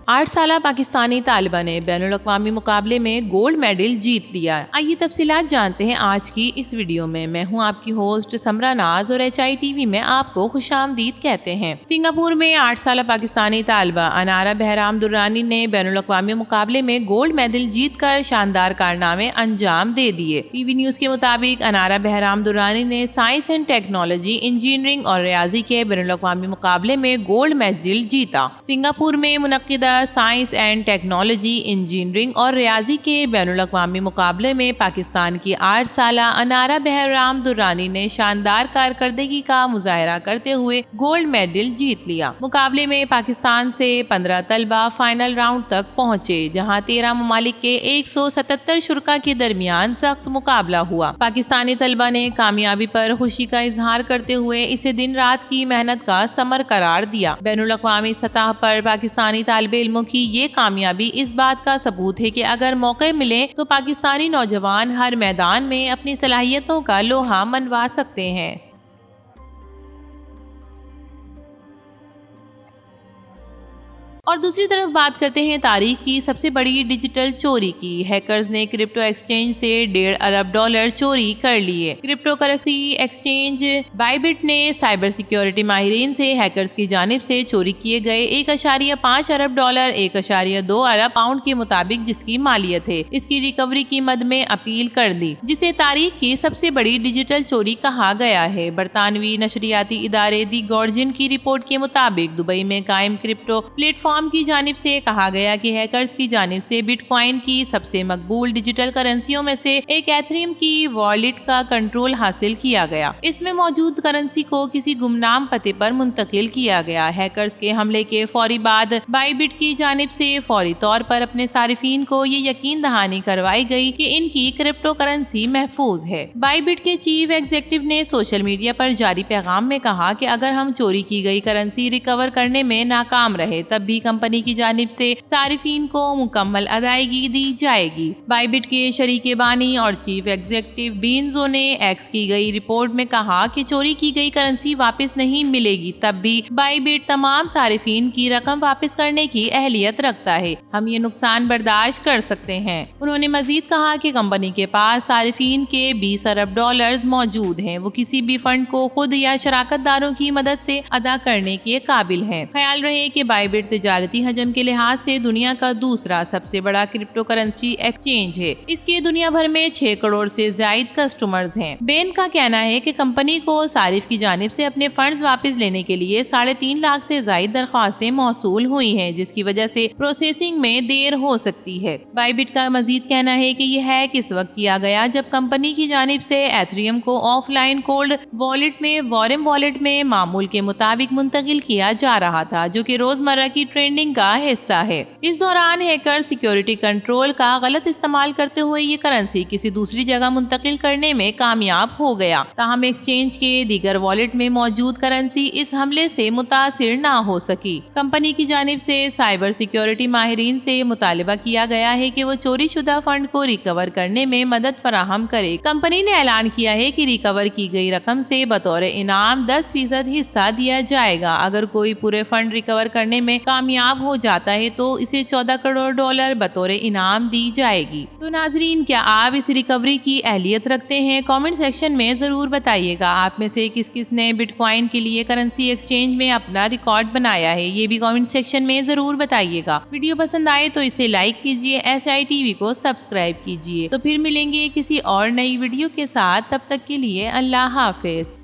8 سالہ پاکستانی طالبہ نے بین الاقوامی مقابلے میں گولڈ میڈل جیت لیا۔ آئیے تفصیلات جانتے ہیں آج کی اس ویڈیو میں۔ میں ہوں آپ کی ہوسٹ سمرا ناز اور HITV میں آپ کو خوش آمدید کہتے ہیں۔ سنگاپور میں 8 سالہ پاکستانی طالبہ انارا بہرام درانی نے بین الاقوامی مقابلے میں گولڈ میڈل جیت کر شاندار کارنامے انجام دے دیے۔ PV نیوز کے مطابق انارا بہرام درانی نے سائنس اینڈ ٹیکنالوجی، انجینئرنگ اور ریاضی کے بین الاقوامی مقابلے میں گولڈ میڈل جیتا۔ سنگاپور میں منعقدہ سائنس اینڈ ٹیکنالوجی، انجینئرنگ اور ریاضی کے بین الاقوامی مقابلے میں پاکستان کی 8 سالہ انارا بہرام درانی نے شاندار کارکردگی کا مظاہرہ کرتے ہوئے گولڈ میڈل جیت لیا۔ مقابلے میں پاکستان سے 15 طلبہ فائنل راؤنڈ تک پہنچے، جہاں 13 ممالک کے 177 شرکاء کے درمیان سخت مقابلہ ہوا۔ پاکستانی طلبہ نے کامیابی پر خوشی کا اظہار کرتے ہوئے اسے دن رات کی محنت کا ثمر قرار دیا۔ بین الاقوامی سطح پر پاکستانی طالب علموں کی یہ کامیابی اس بات کا ثبوت ہے کہ اگر موقع ملے تو پاکستانی نوجوان ہر میدان میں اپنی صلاحیتوں کا لوہا منوا سکتے ہیں۔ اور دوسری طرف بات کرتے ہیں تاریخ کی سب سے بڑی ڈیجیٹل چوری کی۔ ہیکرز نے کرپٹو ایکسچینج سے $1.5 ارب چوری کر لیے۔ کرپٹو کرنسی ایکسچینج بائبٹ نے سائبر سیکیورٹی ماہرین سے ہیکرز کی جانب سے چوری کیے گئے $1.5 ارب $1.2 ارب پاؤنڈ کے مطابق جس کی مالیت ہے، اس کی ریکوری کی مد میں اپیل کر دی، جسے تاریخ کی سب سے بڑی ڈیجیٹل چوری کہا گیا ہے۔ برطانوی نشریاتی ادارے دی گارڈین کی رپورٹ کے مطابق دبئی میں قائم کرپٹو پلیٹ فارم کی جانب سے کہا گیا کہ ہیکرز کی جانب سے بٹ کوائن کی سب سے مقبول ڈیجیٹل کرنسیوں میں سے ایک ایتھریم کی والیٹ کا کنٹرول حاصل کیا گیا۔ اس میں موجود کرنسی کو کسی گمنام پتے پر منتقل کیا گیا۔ ہیکرز کے حملے کے فوری بعد بائبٹ کی جانب سے فوری طور پر اپنے صارفین کو یہ یقین دہانی کروائی گئی کہ ان کی کرپٹو کرنسی محفوظ ہے۔ بائبٹ کے چیف ایگزیکٹو نے سوشل میڈیا پر جاری پیغام میں کہا کہ اگر ہم چوری کی گئی کرنسی ریکور کرنے میں ناکام رہے تب بھی کمپنی کی جانب سے صارفین کو مکمل ادائیگی دی جائے گی۔ بائبٹ کے شریک بانی اور چیف ایگزیکٹو بینزو نے ایکس کی گئی رپورٹ میں کہا کہ چوری کی گئی کرنسی واپس نہیں ملے گی تب بھی بائبٹ تمام صارفین کی رقم واپس کرنے کی اہلیت رکھتا ہے، ہم یہ نقصان برداشت کر سکتے ہیں۔ انہوں نے مزید کہا کہ کمپنی کے پاس صارفین کے $20 ارب موجود ہیں، وہ کسی بھی فنڈ کو خود یا شراکت داروں کی مدد سے ادا کرنے کے قابل ہیں۔ خیال رہے کہ بائبٹ تجارتی حجم کے لحاظ سے دنیا کا دوسرا سب سے بڑا کرپٹو کرنسی ایکسچینج ہے۔ اس کے دنیا بھر میں 6 کروڑ سے زائد کسٹمرز ہیں۔ بین کا کہنا ہے کہ کمپنی کو صارف کی جانب سے اپنے فنڈز واپس لینے کے لیے 3.5 لاکھ سے زائد درخواستیں موصول ہوئی ہیں، جس کی وجہ سے پروسیسنگ میں دیر ہو سکتی ہے۔ بائبٹ کا مزید کہنا ہے کہ یہ ہیک اس وقت کیا گیا جب کمپنی کی جانب سے ایتھریم کو آف لائن کولڈ والیٹ میں وارم والیٹ میں معمول کے مطابق منتقل کیا جا رہا تھا، جو کہ روزمرہ کی ٹرینڈنگ کا حصہ ہے۔ اس دوران ہیکر سیکیورٹی کنٹرول کا غلط استعمال کرتے ہوئے یہ کرنسی کسی دوسری جگہ منتقل کرنے میں کامیاب ہو گیا، تاہم ایکسچینج کے دیگر والیٹ میں موجود کرنسی اس حملے سے متاثر نہ ہو سکی۔ کمپنی کی جانب سے سائبر سیکیورٹی ماہرین سے مطالبہ کیا گیا ہے کہ وہ چوری شدہ فنڈ کو ریکور کرنے میں مدد فراہم کرے۔ کمپنی نے اعلان کیا ہے کہ ریکور کی گئی رقم سے بطور انعام 10% حصہ دیا جائے گا۔ اگر کوئی پورے فنڈ ریکور کرنے میں کامیاب ہو جاتا ہے تو اسے $14 کروڑ بطور انعام دی جائے گی۔ تو ناظرین، کیا آپ اس ریکوری کی اہلیت رکھتے ہیں؟ کامنٹ سیکشن میں ضرور بتائیے گا۔ آپ میں سے کس کس نے بٹ کوائن کے لیے کرنسی ایکسچینج میں اپنا ریکارڈ بنایا ہے، یہ بھی کامنٹ سیکشن میں ضرور بتائیے گا۔ ویڈیو پسند آئے تو اسے لائک کیجیے، HITV کو سبسکرائب کیجیے۔ تو پھر ملیں گے کسی اور نئی ویڈیو کے ساتھ، تب تک کے لیے اللہ حافظ۔